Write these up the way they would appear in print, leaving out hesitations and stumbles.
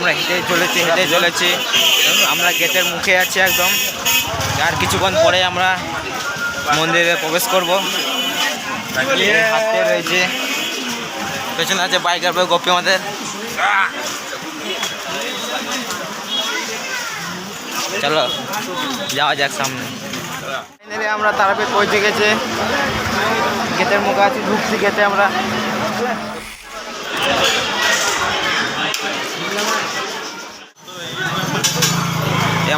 আমরা হেঁটে চলেছি আমরা গেটের মুখে আছি একদম। আর কিছুক্ষণ পরে আমরা মন্দিরে প্রবেশ করব। হাতে রয়েছে, পেছনে আছে বাইকের পরে গোপী আমাদের। চলো যাওয়া যাক সামনে। আমরা তারাপীঠ পৌঁছে গেছে, গেটের মুখে আছি, ঢুকছি গেটে আমরা।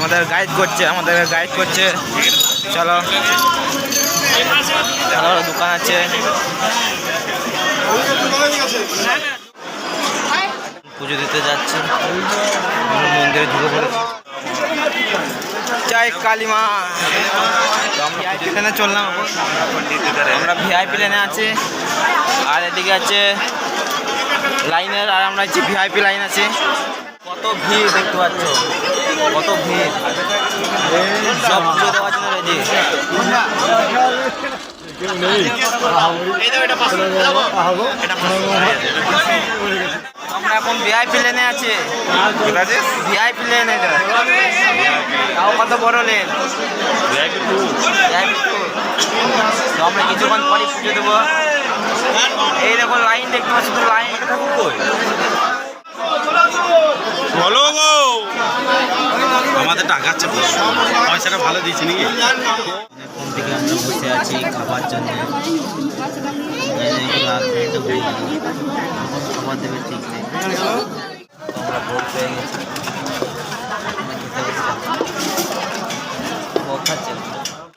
আমাদের গাইড করছে। চলো ভালো ভালো দোকান আছে। পুজো দিতে যাচ্ছি, মন্দিরে ঢুকে পড়েছি। জয় কালী মা। আমরা এখানে চললাম, আমরা ভিআইপি লাইনে আছি। আর এদিকে আছে লাইনের, আর আমরা হচ্ছে ভিআইপি লাইন আছে। কত ভিড় দেখতে পাচ্ছ, কত ভিড়, সব পুজো দেওয়ার জন্য রেডি। আমরা এখন ভিআইপি লেনে আছি। ভিআইপি লেন, এটা তাও কত বড় লেন, ভিআইপি 2। তো আমরা কিছুক্ষণ পরে পুজো দেবো। এই দেখো লাইন দেখতে পাচ্ছি, তো লাইন বলো গো, আমাদের টাকাচ্ছে, পয়সাটা ভালো দিয়েছি নাকি? ঘুম থেকে আমরা বসে আছি খাবার জন্য। খাবার দেবে ঠিক নেই, আমরা ভোট পেয়ে গেছি।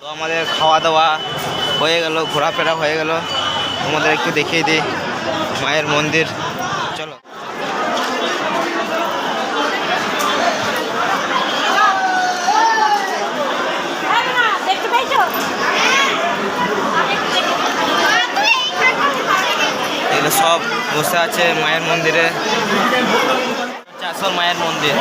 তো আমাদের খাওয়া দাওয়া হয়ে গেল, ঘোরাফেরা হয়ে গেল। আমাদের একটু দেখিয়ে দিই মায়ের মন্দির। চলো এগুলো সব বসে আছে মায়ের মন্দিরে। আসল মায়ের মন্দির।